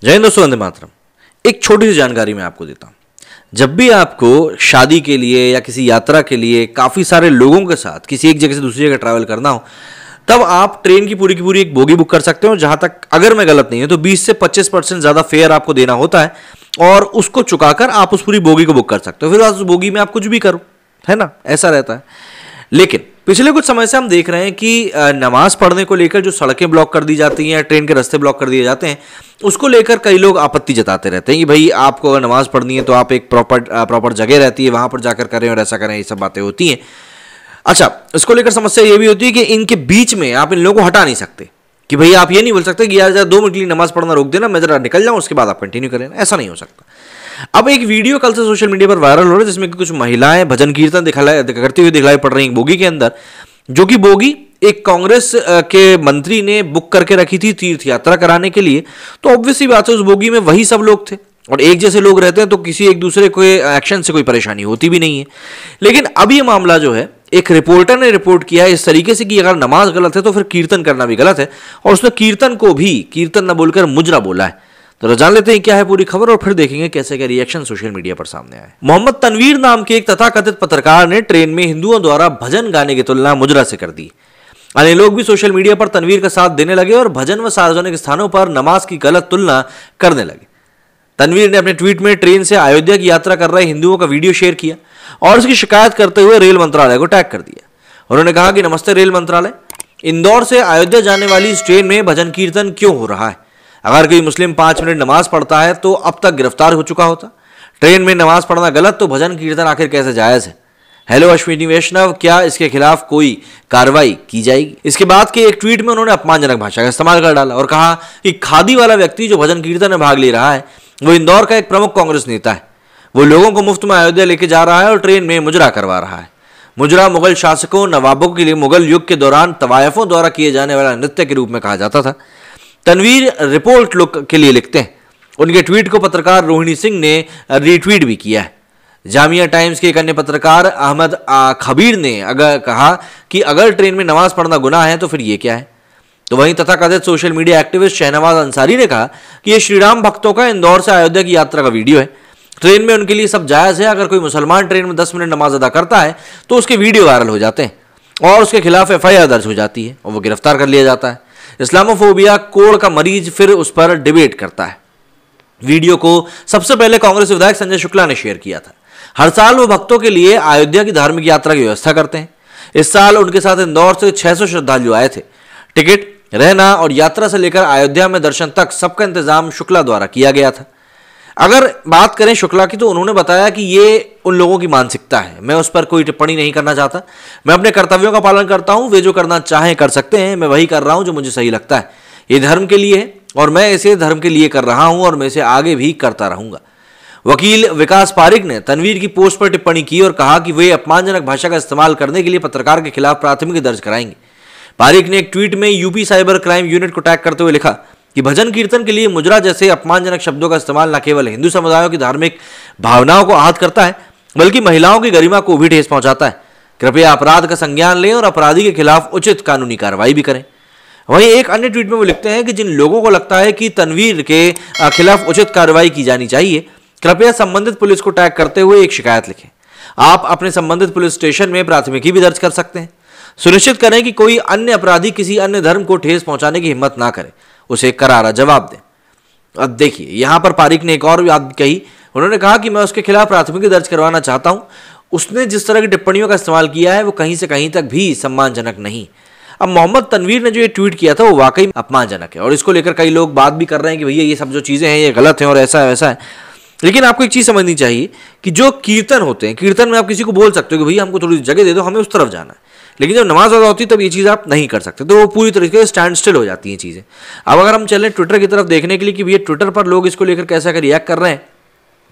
जय हिंद दोस्तों, वंदे मातरम। एक छोटी सी जानकारी मैं आपको देता हूँ। जब भी आपको शादी के लिए या किसी यात्रा के लिए काफ़ी सारे लोगों के साथ किसी एक जगह से दूसरी जगह ट्रैवल करना हो, तब आप ट्रेन की पूरी एक बोगी बुक कर सकते हो। जहाँ तक अगर मैं गलत नहीं हूँ तो 20 से 25% ज़्यादा फेयर आपको देना होता है और उसको चुकाकर आप उस पूरी बोगी को बुक कर सकते हो। फिर उस बोगी में आप कुछ भी करो, है ना, ऐसा रहता है। लेकिन पिछले कुछ समय से हम देख रहे हैं कि नमाज पढ़ने को लेकर जो सड़कें ब्लॉक कर दी जाती हैं, ट्रेन के रास्ते ब्लॉक कर दिए जाते हैं, उसको लेकर कई लोग आपत्ति जताते रहते हैं कि भाई आपको अगर नमाज पढ़नी है तो आप एक प्रॉपर जगह रहती है वहां पर जाकर करें और ऐसा करें, ये सब बातें होती हैं। अच्छा, इसको लेकर समस्या ये भी होती है कि इनके बीच में आप इन लोगों को हटा नहीं सकते कि भाई आप ये नहीं बोल सकते कि यार 2 मिनट के लिए नमाज पढ़ना रोक देना, मैं जरा निकल जाऊं, उसके बाद आप कंटिन्यू करें। ऐसा नहीं हो सकता। अब एक वीडियो कल से सोशल मीडिया पर वायरल हो रहा है जिसमें कुछ महिलाएं भजन कीर्तन करती हुई दिखलाई पड़ रही हैं बोगी के अंदर, जो कि बोगी एक कांग्रेस के मंत्री ने बुक करके रखी थी तीर्थ यात्रा कराने के लिए। तो ऑब्वियसली बात है, उस बोगी में वही सब लोग थे और एक जैसे लोग रहते हैं तो किसी एक दूसरे को एक्शन से कोई परेशानी होती भी नहीं है। लेकिन अब ये मामला जो है, एक रिपोर्टर ने रिपोर्ट किया है इस तरीके से कि अगर नमाज गलत है तो फिर कीर्तन करना भी गलत है, और उसने कीर्तन को भी कीर्तन न बोलकर मुजरा बोला है। तो जान लेते हैं क्या है पूरी खबर और फिर देखेंगे कैसे क्या रिएक्शन सोशल मीडिया पर सामने आए। मोहम्मद तनवीर नाम के एक तथाकथित पत्रकार ने ट्रेन में हिंदुओं द्वारा भजन गाने की तुलना मुजरा से कर दी। अन्य लोग भी सोशल मीडिया पर तनवीर का साथ देने लगे और भजन व सार्वजनिक स्थानों पर नमाज की गलत तुलना करने लगे। तनवीर ने अपने ट्वीट में ट्रेन से अयोध्या की यात्रा कर रहे हिंदुओं का वीडियो शेयर किया और इसकी शिकायत करते हुए रेल मंत्रालय को टैग कर दिया। उन्होंने कहा कि नमस्ते रेल मंत्रालय, इंदौर से अयोध्या जाने वाली इस ट्रेन में भजन कीर्तन क्यों हो रहा है? अगर कोई मुस्लिम 5 मिनट नमाज पढ़ता है तो अब तक गिरफ्तार हो चुका होता। ट्रेन में नमाज पढ़ना गलत तो भजन कीर्तन आखिर कैसे जायज है? हेलो अश्विनी वैष्णव, क्या इसके खिलाफ कोई कार्रवाई की जाएगी? इसके बाद के एक ट्वीट में उन्होंने अपमानजनक भाषा का इस्तेमाल कर डाला और कहा कि खादी वाला व्यक्ति जो भजन कीर्तन में भाग ले रहा है वो इंदौर का एक प्रमुख कांग्रेस नेता है। वो लोगों को मुफ्त में अयोध्या लेके जा रहा है और ट्रेन में मुजरा करवा रहा है। मुजरा मुगल शासकों नवाबों के लिए मुगल युग के दौरान तवायफों द्वारा किए जाने वाला नृत्य के रूप में कहा जाता था। तनवीर रिपोर्ट लोग के लिए लिखते हैं। उनके ट्वीट को पत्रकार रोहिणी सिंह ने रीट्वीट भी किया है। जामिया टाइम्स के एक अन्य पत्रकार अहमद खबीर ने अगर कहा कि अगर ट्रेन में नमाज पढ़ना गुनाह है तो फिर ये क्या है? तो वहीं तथाकथित social media activist Shahnawaz Ansari ने कहा कि ये श्रीराम भक्तों का इंदौर से अयोध्या की यात्रा का वीडियो है। ट्रेन में उनके लिए सब जायज़ है। अगर कोई मुसलमान ट्रेन में 10 मिनट नमाज अदा करता है तो उसके वीडियो वायरल हो जाते हैं और उसके खिलाफ FIR दर्ज हो जाती है और वो गिरफ्तार कर लिया जाता है। इस्लामोफोबिया कोड़ का मरीज फिर उस पर डिबेट करता है। वीडियो को सबसे पहले कांग्रेस विधायक संजय शुक्ला ने शेयर किया था। हर साल वो भक्तों के लिए अयोध्या की धार्मिक यात्रा की व्यवस्था करते हैं। इस साल उनके साथ इंदौर से 600 श्रद्धालु आए थे। टिकट, रहना और यात्रा से लेकर अयोध्या में दर्शन तक सबका इंतजाम शुक्ला द्वारा किया गया था। अगर बात करें शुक्ला की तो उन्होंने बताया कि ये उन लोगों की मानसिकता है, मैं उस पर कोई टिप्पणी नहीं करना चाहता। मैं अपने कर्तव्यों का पालन करता हूं, वे जो करना चाहें कर सकते हैं, मैं वही कर रहा हूं जो मुझे सही लगता है। ये धर्म के लिए है और मैं इसे धर्म के लिए कर रहा हूं और मैं इसे आगे भी करता रहूंगा। वकील विकास पारिक ने तनवीर की पोस्ट पर टिप्पणी की और कहा कि वे अपमानजनक भाषा का इस्तेमाल करने के लिए पत्रकार के खिलाफ प्राथमिकी दर्ज कराएंगे। पारिक ने एक ट्वीट में यूपी साइबर क्राइम यूनिट को टैग करते हुए लिखा कि भजन कीर्तन के लिए मुजरा जैसे अपमानजनक शब्दों का इस्तेमाल न केवल हिंदू समुदायों की धार्मिक भावनाओं को आहत करता है बल्कि महिलाओं की गरिमा को भी ठेस पहुंचाता है। कृपया अपराध का संज्ञान लें और अपराधी के खिलाफ उचित कानूनी कार्रवाई भी करें। वहीं एक अन्य ट्वीट में वो लिखते हैं कि जिन लोगों को लगता है कि तनवीर के खिलाफ उचित कार्रवाई की जानी चाहिए, कृपया संबंधित पुलिस को टैग करते हुए एक शिकायत लिखें। आप अपने संबंधित पुलिस स्टेशन में प्राथमिकी भी दर्ज कर सकते हैं। सुनिश्चित करें कि कोई अन्य अपराधी किसी अन्य धर्म को ठेस पहुंचाने की हिम्मत ना करे, उसे करारा जवाब दें। अब देखिए, यहां पर पारिक ने एक और बात कही। उन्होंने कहा कि मैं उसके खिलाफ प्राथमिकी दर्ज करवाना चाहता हूं। उसने जिस तरह की टिप्पणियों का इस्तेमाल किया है वो कहीं से कहीं तक भी सम्मानजनक नहीं। अब मोहम्मद तनवीर ने जो ये ट्वीट किया था वो वाकई अपमानजनक है और इसको लेकर कई लोग बात भी कर रहे हैं कि भैया ये सब जो चीज़ें हैं ये गलत हैं और ऐसा है वैसा है। लेकिन आपको एक चीज़ समझनी चाहिए कि जो कीर्तन होते हैं, कीर्तन में आप किसी को बोल सकते हो कि भैया हमको थोड़ी जगह दे दो, हमें उस तरफ जाना है। लेकिन जब नमाज अदा होती है तब ये चीज़ आप नहीं कर सकते, तो वो पूरी तरीके से स्टैंड स्टिल हो जाती हैं चीज़ें। अब अगर हम चलें ट्विटर की तरफ देखने के लिए कि भैया ट्विटर पर लोग इसको लेकर कैसा रिएक्ट कर रहे हैं,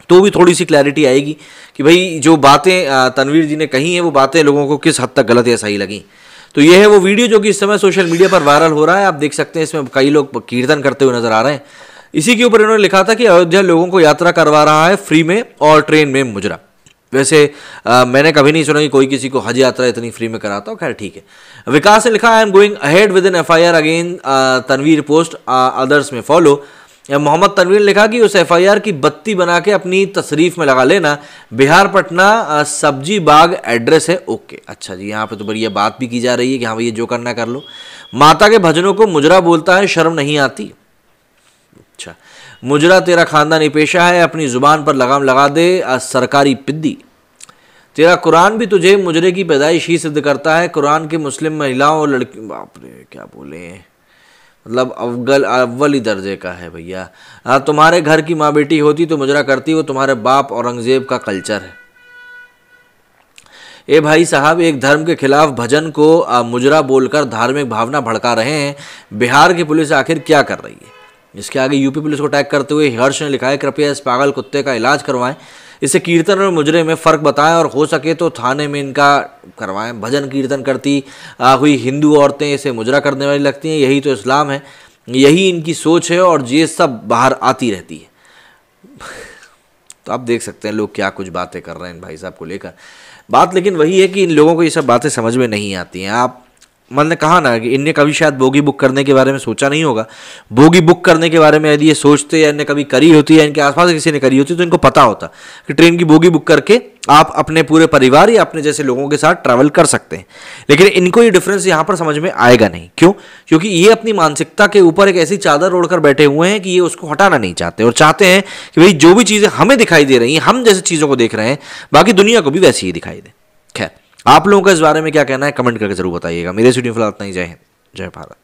तो भी थोड़ी सी क्लैरिटी आएगी कि भाई जो बातें तनवीर जी ने कही हैं वो बातें लोगों को किस हद तक गलत या सही लगी। तो ये है वो वीडियो जो कि इस समय सोशल मीडिया पर वायरल हो रहा है। आप देख सकते हैं इसमें कई लोग कीर्तन करते हुए नजर आ रहे हैं। इसी के ऊपर इन्होंने लिखा था कि अयोध्या लोगों को यात्रा करवा रहा है फ्री में और ट्रेन में मुजरा। वैसे मैंने कभी नहीं सुना कि कोई किसी को हज यात्रा इतनी फ्री में कराता हो। खैर ठीक है। विकास ने लिखा, I am going ahead with an FIR again Tanveer post, others में फॉलो। या मोहम्मद तनवीर ने लिखा कि उस एफआईआर की बत्ती बना के अपनी तशरीफ में लगा लेना, बिहार पटना सब्जी बाग एड्रेस है। ओके, अच्छा जी, यहाँ पे तो बढ़िया बात भी की जा रही है कि हाँ भैया जो करना कर लो। माता के भजनों को मुजरा बोलता है, शर्म नहीं आती। अच्छा, मुजरा तेरा खानदानी पेशा है, अपनी जुबान पर लगाम लगा दे सरकारी पिद्दी। तेरा कुरान भी तुझे मुजरे की पैदाइश ही सिद्ध करता है। कुरान के मुस्लिम महिलाओं और लड़की, बाप रे क्या बोले, मतलब अव्वली दर्जे का है भैया। तुम्हारे घर की माँ बेटी होती तो मुजरा करती, वो तुम्हारे बाप औरंगजेब का कल्चर है। ए भाई साहब, एक धर्म के खिलाफ भजन को मुजरा बोलकर धार्मिक भावना भड़का रहे हैं। बिहार की पुलिस आखिर क्या कर रही है? इसके आगे यूपी पुलिस को टैग करते हुए हर्ष ने लिखा है, कृपया इस पागल कुत्ते का इलाज करवाएं, इसे कीर्तन और मुजरे में फ़र्क बताएं और हो सके तो थाने में इनका करवाएं। भजन कीर्तन करती हुई हिंदू औरतें इसे मुजरा करने वाली लगती हैं, यही तो इस्लाम है, यही इनकी सोच है और ये सब बाहर आती रहती है। तो आप देख सकते हैं लोग क्या कुछ बातें कर रहे हैं भाई साहब को लेकर। बात लेकिन वही है कि इन लोगों को ये सब बातें समझ में नहीं आती हैं। आप मैंने कहा ना कि इनने कभी शायद बोगी बुक करने के बारे में सोचा नहीं होगा। बोगी बुक करने के बारे में यदि ये सोचते या इनने कभी करी होती या इनके आसपास किसी ने करी होती तो इनको पता होता कि ट्रेन की बोगी बुक करके आप अपने पूरे परिवार या अपने जैसे लोगों के साथ ट्रैवल कर सकते हैं। लेकिन इनको ये डिफरेंस यहाँ पर समझ में आएगा नहीं। क्यों? क्योंकि ये अपनी मानसिकता के ऊपर एक ऐसी चादर ओढ़कर बैठे हुए हैं कि ये उसको हटाना नहीं चाहते और चाहते हैं कि भाई जो भी चीज़ें हमें दिखाई दे रही हैं, हम जैसे चीज़ों को देख रहे हैं, बाकी दुनिया को भी वैसी ही दिखाई दे। खैर, आप लोगों का इस बारे में क्या कहना है कमेंट करके जरूर बताइएगा। मेरे स्टूडियो फिलहाल इतना ही। जय हिंद, जय भारत।